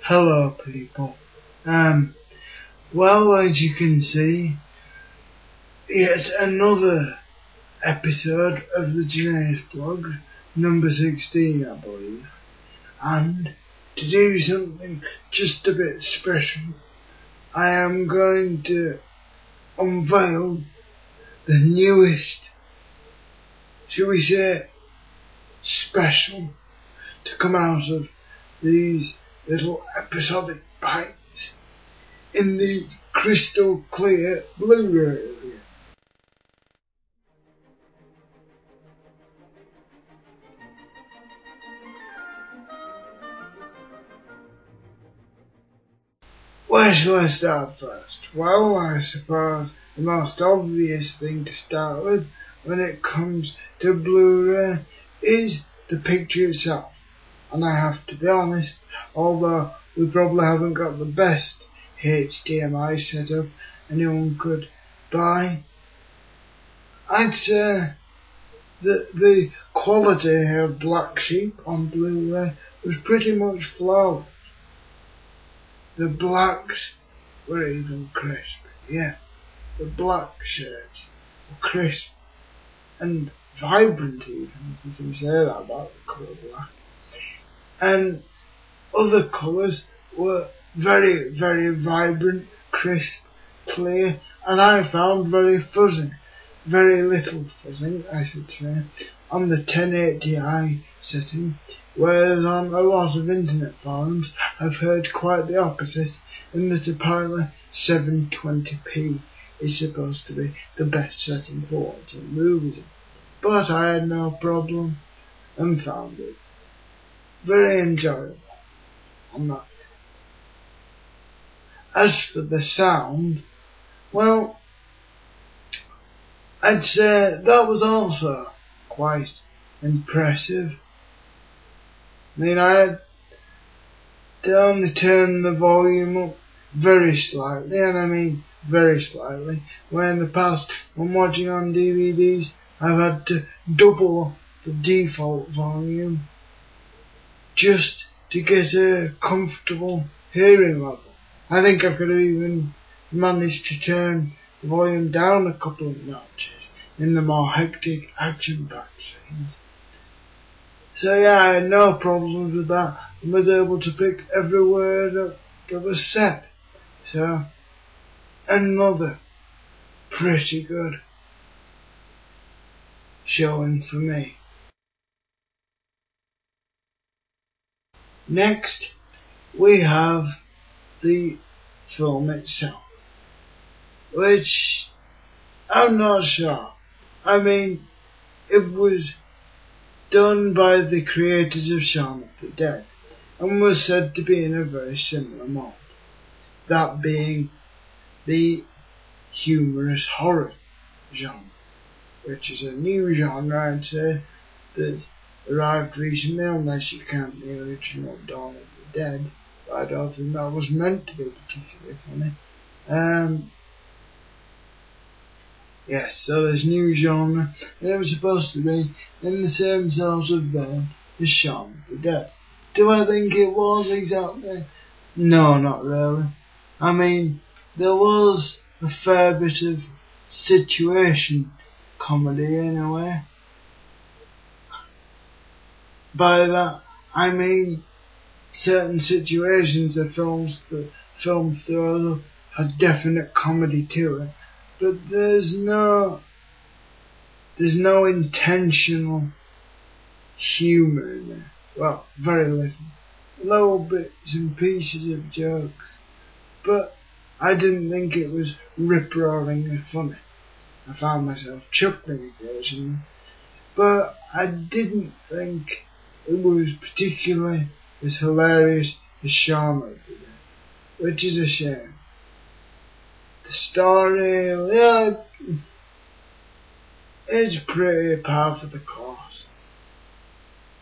Hello people. Well, as you can see, yet another episode of the Jonaus blog, number 16 I believe, and to do something just a bit special, I am going to unveil the newest, shall we say, special to come out of these little episodic bites in the crystal clear Blu-ray review. Where shall I start first? Well, I suppose the most obvious thing to start with when it comes to Blu-ray is the picture itself. And I have to be honest, although we probably haven't got the best HDMI setup anyone could buy, I'd say that the quality of Black Sheep on Blu-ray was pretty much flawless. The blacks were even crisp. Yeah, the black shirts were crisp and vibrant even, if you can say that about the colour black. And other colours were very, very vibrant, crisp, clear, and I found very fuzzy, very little fuzzing, I should say, on the 1080i setting, whereas on a lot of internet forums I've heard quite the opposite, in that apparently 720p is supposed to be the best setting for watching movies in. But I had no problem and found it very enjoyable on that. As for the sound, well, I'd say that was also quite impressive. I mean, I had to only turn the volume up very slightly, and I mean very slightly, where in the past when watching on DVDs I've had to double the default volume just to get a comfortable hearing level. I think I could have even managed to turn the volume down a couple of notches in the more hectic action-packed scenes. So yeah, I had no problems with that and was able to pick every word that was said. So, another pretty good showing for me. Next, we have the film itself, which I'm not sure. I mean, it was done by the creators of Shaun of the Dead and was said to be in a very similar mold, that being the humorous horror genre, which is a new genre, I'd say, that's arrived recently, unless you count the original Dawn of the Dead, but I don't think that was meant to be particularly funny. Yes, so there's new genre, and it was supposed to be in the same sort of vein as Shaun of the Dead. Do I think it was exactly? No, not really. I mean, there was a fair bit of situation comedy in a way. By that, I mean certain situations the film throws up has definite comedy to it, but there's no intentional humour in there. Well, very little. Little bits and pieces of jokes, but I didn't think it was rip-roaringly funny. I found myself chuckling occasionally, but I didn't think it was particularly as hilarious as Shaun of the Dead, which is a shame. The story, yeah, is pretty par for the course.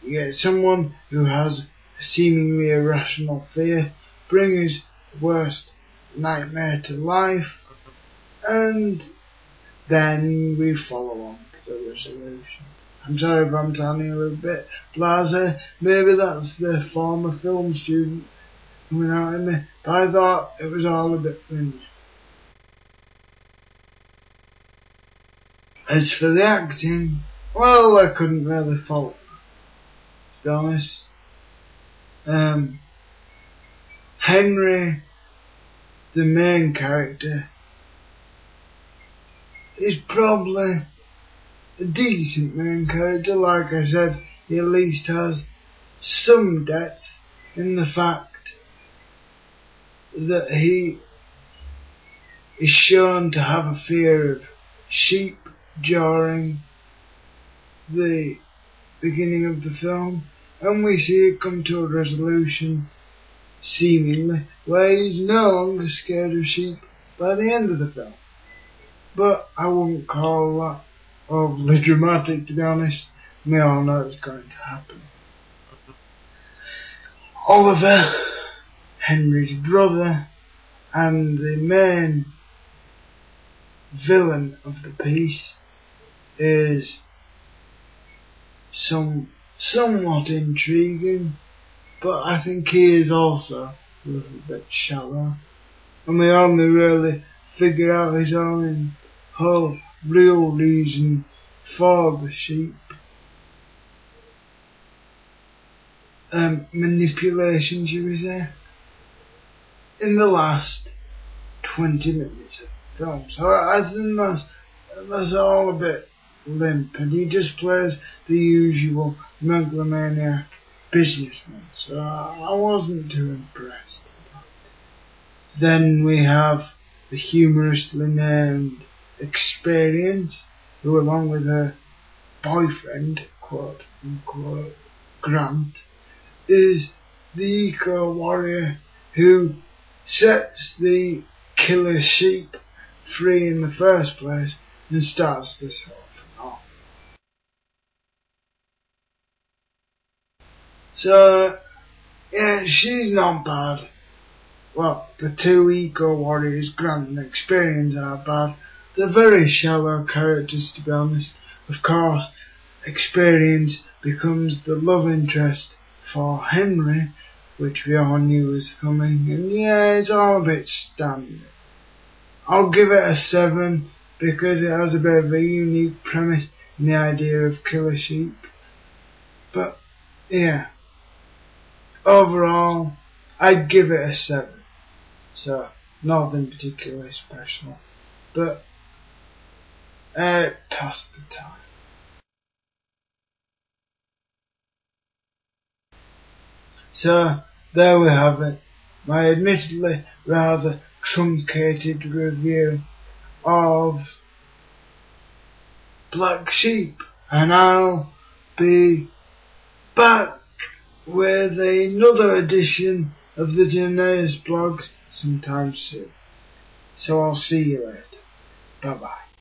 You get someone who has a seemingly irrational fear, bring his worst nightmare to life, and then we follow on to the resolution. I'm sorry if I'm sounding a little bit blasé. Maybe that's the former film student coming out in me, but I thought it was all a bit cringe. As for the acting, well, I couldn't really fault it, to be honest. Henry, the main character, is probably a decent main character. Like I said, he at least has some depth in the fact that he is shown to have a fear of sheep during the beginning of the film, and we see it come to a resolution, seemingly, where he's no longer scared of sheep by the end of the film. But I wouldn't call that overly dramatic, to be honest. We all know it's going to happen. Oliver, Henry's brother, and the main villain of the piece, is somewhat intriguing, but I think he is also a little bit shallow, and we only really figure out his whole real reason for the sheep manipulation, should we say, in the last 20 minutes of the film. So I think that's all a bit limp, and he just plays the usual megalomaniac businessman, so I wasn't too impressed. Then we have the humorously named Experience, who, along with her boyfriend, quote unquote, Grant, is the eco-warrior who sets the killer sheep free in the first place and starts this whole thing off. So, yeah, she's not bad. Well, the two eco-warriors, Grant and Experience, are bad. They're very shallow characters, to be honest. Of course, Experience becomes the love interest for Henry, which we all knew was coming, and yeah, it's all a bit standard. I'll give it a 7 because it has a bit of a unique premise in the idea of killer sheep. But yeah, overall, I'd give it a 7. So, nothing particularly special, but past the time. So, there we have it, my admittedly rather truncated review of Black Sheep, and I'll be back with another edition of the Jonaus blogs sometime soon. So I'll see you later. Bye bye.